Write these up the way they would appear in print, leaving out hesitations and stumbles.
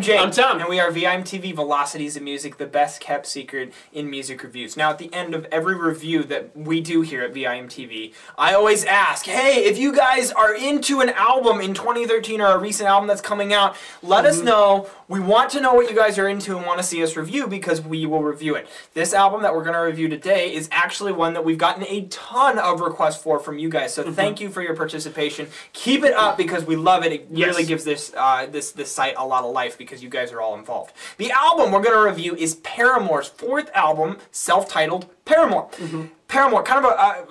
Jake. I'm Tom. And we are VIMTV Velocities of Music, the best kept secret in music reviews. Now, at the end of every review that we do here at VIMTV, I always ask, hey, if you guys are into an album in 2013 or a recent album that's coming out, let us know. We want to know what you guys are into and want to see us review because we will review it. This album that we're going to review today is actually one that we've gotten a ton of requests for from you guys. So thank you for your participation. Keep it up because we love it. It really gives this this site a lot of life because you guys are all involved. The album we're going to review is Paramore's fourth album, self-titled Paramore. Paramore, kind of a...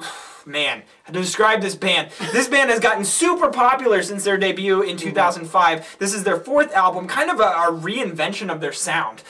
man, to describe this band. This band has gotten super popular since their debut in 2005. This is their fourth album, kind of a reinvention of their sound.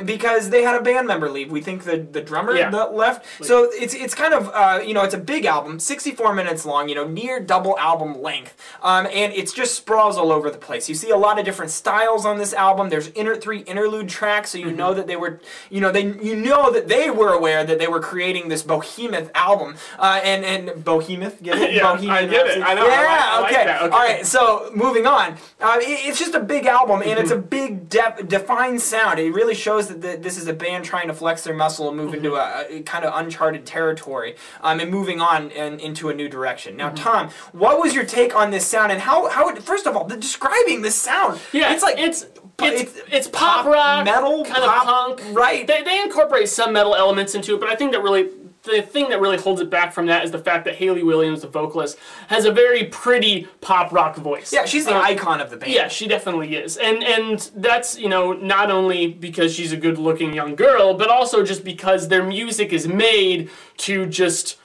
Because they had a band member leave. We think the drummer left. So it's kind of, you know, it's a big album, 64 minutes long, you know, near double album length. And it's just sprawls all over the place. You see a lot of different styles on this album. There's three interlude tracks, so you know that they were, you know that they were aware that they were creating this behemoth album. And behemoth, get it? Yeah, Bohemian I get it. I know. Yeah, I like that. Okay. All right, so moving on. It's just a big album, and it's a big, defined sound. It really shows that this is a band trying to flex their muscle and move into a kind of uncharted territory, and moving on into a new direction. Now, Tom, what was your take on this sound, and how first of all, describing this sound? Yeah, it's like it's pop rock, metal, kind of punk. Right. They incorporate some metal elements into it, but I think that really... the thing that really holds it back from that is the fact that Hayley Williams, the vocalist, has a very pretty pop rock voice. Yeah, she's the icon of the band. Yeah, she definitely is. And that's, you know, not only because she's a good-looking young girl, but also just because their music is made to just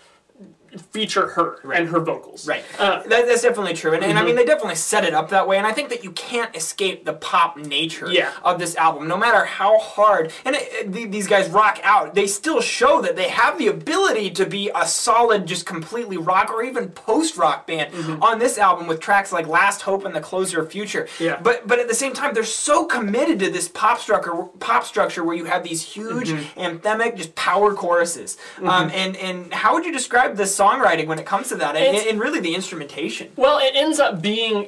feature her and her vocals. Right. That's definitely true. And I mean, they definitely set it up that way. And I think that you can't escape the pop nature of this album. No matter how hard, and these guys rock out, they still show that they have the ability to be a solid, just completely rock or even post-rock band on this album with tracks like Last Hope and The Closer of Future. Yeah. But at the same time, they're so committed to this pop structure where you have these huge, anthemic, just power choruses. And how would you describe this songwriting when it comes to that, and really the instrumentation? Well, it ends up being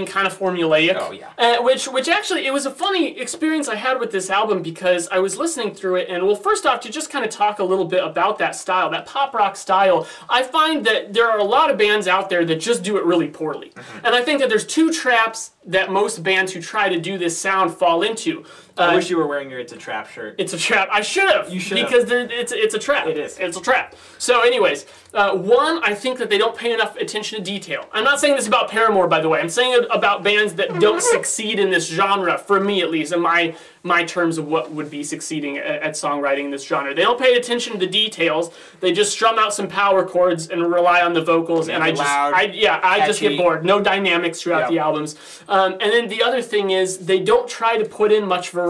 kind of formulaic. Oh yeah. Which actually, it was a funny experience I had with this album because I was listening through it, and well, first off, to just kind of talk a little bit about that style, that pop rock style, I find that there are a lot of bands out there that just do it really poorly, and I think that there's two traps that most bands who try to do this sound fall into. I wish you were wearing your "It's a Trap" shirt. It's a trap. I should have. You should have. Because it's a trap. It is. It's a trap. So anyways, one, I think that they don't pay enough attention to detail. I'm not saying this about Paramore, by the way. I'm saying it about bands that don't succeed in this genre, for me at least, in my terms of what would be succeeding at songwriting in this genre. They don't pay attention to the details. They just strum out some power chords and rely on the vocals, and I just get bored. No dynamics throughout the albums. And then the other thing is they don't try to put in much variety.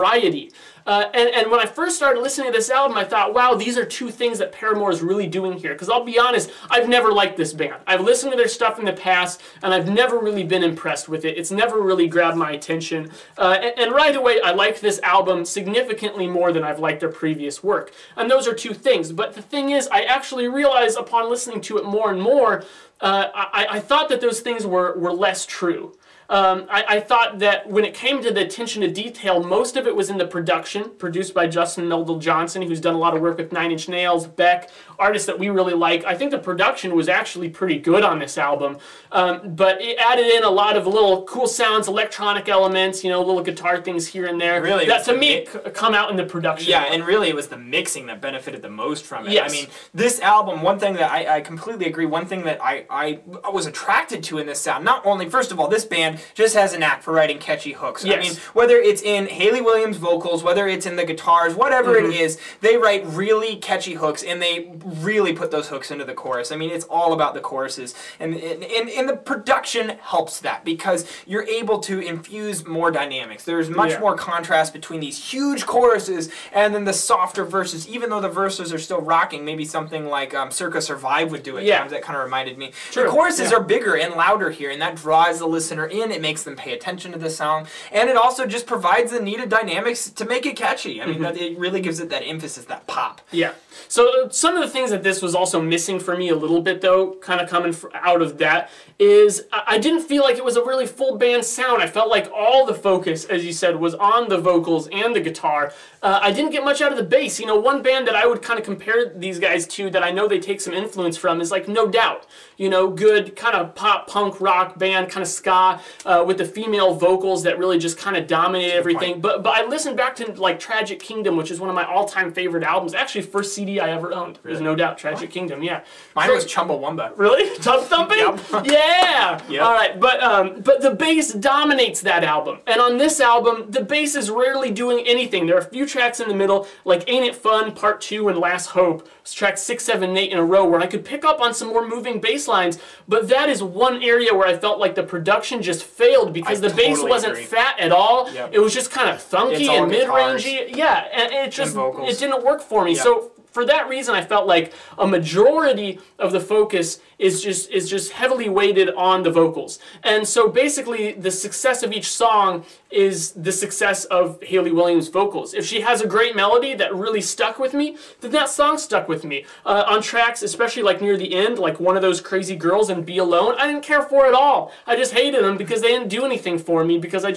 And when I first started listening to this album, I thought, wow, these are two things that Paramore is really doing here. Because I'll be honest, I've never liked this band. I've listened to their stuff in the past, and I've never really been impressed with it. It's never really grabbed my attention. And right away, I liked this album significantly more than I've liked their previous work. And those are two things. But the thing is, I actually realized upon listening to it more and more, I thought that those things were less true. I thought that when it came to the attention to detail, most of it was in the production, produced by Justin Meldal-Johnson, who's done a lot of work with Nine Inch Nails, Beck, artists that we really like. I think the production was actually pretty good on this album, but it added in a lot of little cool sounds, electronic elements, you know, little guitar things here and there. Really, that to me come out in the production. Yeah, and really it was the mixing that benefited the most from it. Yes. I mean, this album, one thing that I completely agree, one thing that I was attracted to in this sound, not only, first of all, this band just has a knack for writing catchy hooks. Yes. I mean, whether it's in Hayley Williams' vocals, whether it's in the guitars, whatever it is, they write really catchy hooks, and they really put those hooks into the chorus. I mean, it's all about the choruses, and the production helps that, because you're able to infuse more dynamics. There's much more contrast between these huge choruses and then the softer verses, even though the verses are still rocking. Maybe something like Circa Survive would do at times. That kind of reminded me. The choruses are bigger and louder here, and that draws the listener in listen, it makes them pay attention to the song, and it also just provides the needed dynamics to make it catchy. I mean, it really gives it that emphasis, that pop. Yeah. So some of the things that this was also missing for me a little bit, though, kind of coming out of that, is I didn't feel like it was a really full band sound. I felt like all the focus, as you said, was on the vocals and the guitar. I didn't get much out of the bass. You know, one band that I would kind of compare these guys to that I know they take some influence from is like No Doubt. You know, good kind of pop punk rock band, kind of ska, with the female vocals that really just kind of dominate everything. But I listened back to like Tragic Kingdom, which is one of my all-time favorite albums. Actually, first CD I ever owned. There's No Doubt, Tragic Kingdom. Yeah. Mine was Chumbawamba. Really? Tub Thumping? Yep. Yeah. Yep. All right, but the bass dominates that album, and on this album, the bass is rarely doing anything. There are a few tracks in the middle, like Ain't It Fun, Part 2, and Last Hope. It's tracks 6, 7, and 8 in a row, where I could pick up on some more moving bass lines, but that is one area where I felt like the production just failed because the bass wasn't fat at all. Yep. It was just kind of thunky and mid-rangey. Yeah, and it just it didn't work for me. Yep. So for that reason, I felt like a majority of the focus is just heavily weighted on the vocals. And so basically, the success of each song is the success of Hayley Williams' vocals. If she has a great melody that really stuck with me, then that song stuck with me. On tracks, especially like near the end, like One of Those Crazy Girls and Be Alone, I didn't care for at all. I just hated them because they didn't do anything for me, because I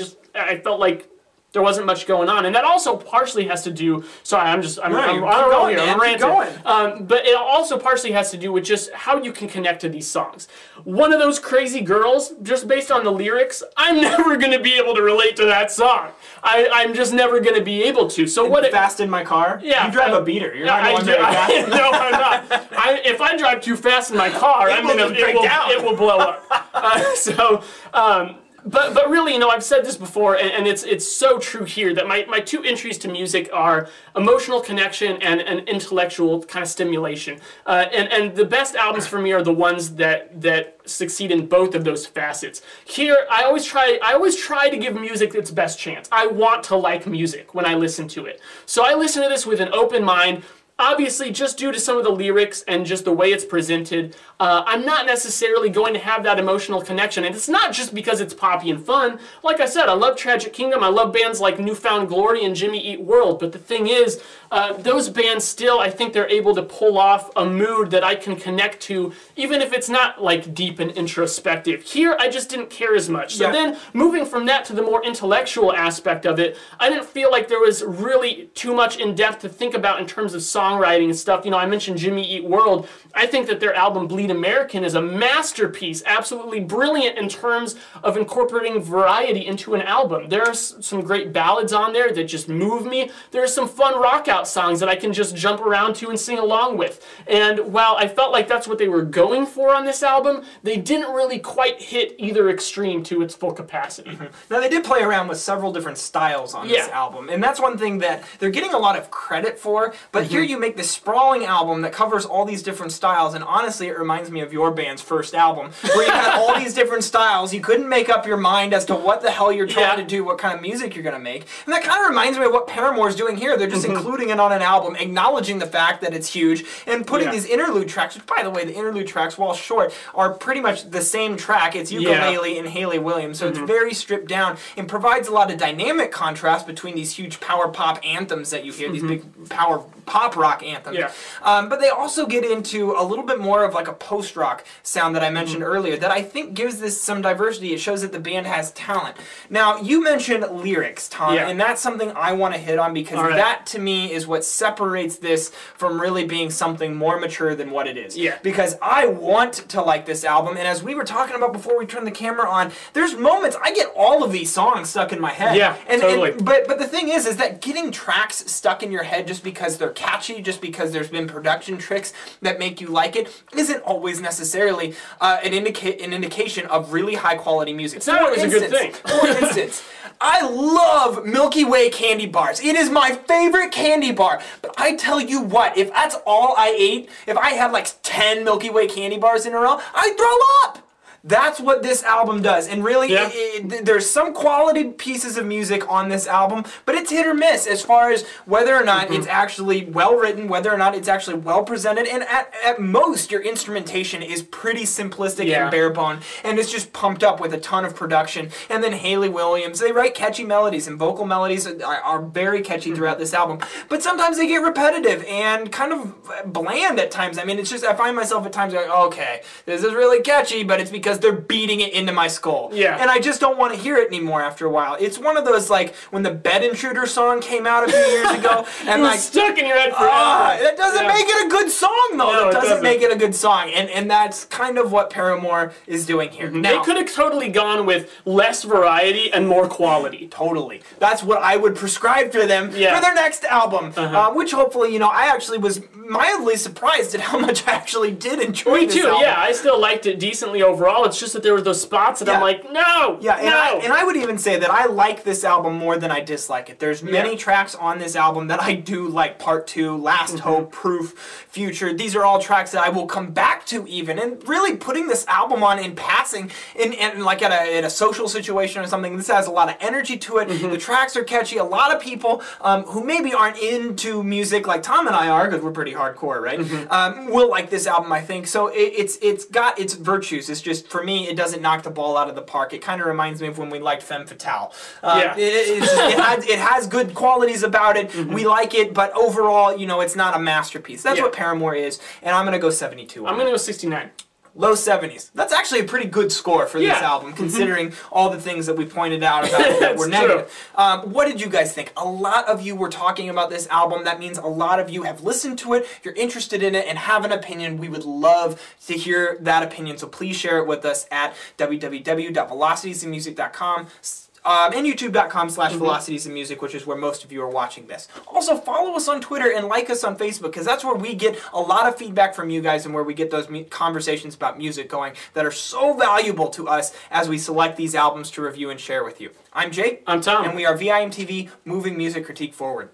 felt like there wasn't much going on, and that also partially has to do. Sorry, I'm ranting. But it also partially has to do with just how you can connect to these songs. One of Those Crazy Girls, just based on the lyrics, I'm never going to be able to relate to that song. I'm just never going to be able to. So what? Fast in My Car? Yeah, you drive a beater. You're not going very fast. No, I'm not. If I drive too fast in my car, it will blow up. But really, you know, I've said this before, and it's so true here, that my two entries to music are emotional connection and an intellectual kind of stimulation. And the best albums for me are the ones that succeed in both of those facets. Here, I always try to give music its best chance. I want to like music when I listen to it. So I listen to this with an open mind. Obviously, just due to some of the lyrics and just the way it's presented, I'm not necessarily going to have that emotional connection. And it's not just because it's poppy and fun. Like I said, I love Tragic Kingdom. I love bands like Newfound Glory and Jimmy Eat World. But the thing is, those bands still, I think they're able to pull off a mood that I can connect to, even if it's not like deep and introspective. Here, I just didn't care as much. So then, moving from that to the more intellectual aspect of it, I didn't feel like there was really too much in depth to think about in terms of songwriting and stuff. You know, I mentioned Jimmy Eat World. I think that their album Bleed American is a masterpiece, absolutely brilliant in terms of incorporating variety into an album. There are some great ballads on there that just move me. There are some fun rock out songs that I can just jump around to and sing along with. And while I felt like that's what they were going for on this album, they didn't really quite hit either extreme to its full capacity. Now, they did play around with several different styles on this album, and that's one thing that they're getting a lot of credit for, but here you make this sprawling album that covers all these different styles, and honestly, it reminds me of your band's first album, where you had all these different styles. You couldn't make up your mind as to what the hell you're trying to do, what kind of music you're going to make. And that kind of reminds me of what Paramore's doing here. They're just including it on an album, acknowledging the fact that it's huge, and putting these interlude tracks, which, by the way, the interlude tracks, while short, are pretty much the same track. It's ukulele and Hayley Williams, so it's very stripped down and provides a lot of dynamic contrast between these huge power pop anthems that you hear, these big power pop rock anthems. But they also get into a little bit more of like a post-rock sound that I mentioned earlier that I think gives this some diversity. It shows that the band has talent. Now, you mentioned lyrics, Tom, and that's something I want to hit on because that, to me, is what separates this from really being something more mature than what it is. Because I want to like this album, and as we were talking about before we turned the camera on, there's moments, I get all of these songs stuck in my head. But the thing is that getting tracks stuck in your head just because they're catchy, just because there's been production tricks that make you like it, isn't always necessarily an indication of really high quality music. It's not always a good thing. For instance, I love Milky Way candy bars. It is my favorite candy bar. But I tell you what, if that's all I ate, if I had like 10 Milky Way candy bars in a row, I'd throw up. That's what this album does. And really, Yeah. there's some quality pieces of music on this album, but it's hit or miss as far as whether or not it's actually well written, whether or not it's actually well presented, and at most, your instrumentation is pretty simplistic and bare bone, and it's just pumped up with a ton of production. And then Haley Williams, they write catchy melodies, and vocal melodies are very catchy throughout this album, but sometimes they get repetitive and kind of bland at times. I mean, it's just, I find myself at times going, okay, this is really catchy, but it's because they're beating it into my skull. Yeah. And I just don't want to hear it anymore after a while. It's one of those, like, when the Bed Intruder song came out a few years ago, and it was like, stuck in your head forever. That doesn't make it a good song, though. No, That doesn't doesn't. make it a good song. And that's kind of what Paramore is doing here. Now, They could have totally gone with less variety and more quality. totally. That's what I would prescribe for them for their next album, which hopefully, you know, I actually was mildly surprised at how much I actually did enjoy Me this too, album. yeah. I still liked it decently overall. It's just that there were those spots that I'm like, no, Yeah, and, no. and I would even say that I like this album more than I dislike it. There's many tracks on this album that I do like. Part 2, Last Hope, Proof, Future. These are all tracks that I will come back to even. And really putting this album on in passing, in like at a social situation or something, this has a lot of energy to it. The tracks are catchy. A lot of people who maybe aren't into music like Tom and I are, because we're pretty hardcore, right? Will like this album, I think. So it's got its virtues. It's just, for me, it doesn't knock the ball out of the park. It kind of reminds me of when we liked Femme Fatale. It has good qualities about it. We like it, but overall, you know, it's not a masterpiece. That's what Paramore is, and I'm going to go 72. I'm going to go 69. Low 70s. That's actually a pretty good score for this album, considering all the things that we pointed out about it that were negative. What did you guys think? A lot of you were talking about this album. That means a lot of you have listened to it, you're interested in it, and have an opinion. We would love to hear that opinion, so please share it with us at www.velocitiesandmusic.com. And youtube.com/velocitiesandmusic, which is where most of you are watching this. Also, follow us on Twitter and like us on Facebook, because that's where we get a lot of feedback from you guys and where we get those conversations about music going that are so valuable to us as we select these albums to review and share with you. I'm Jake. I'm Tom. And we are VIMTV, moving music critique forward.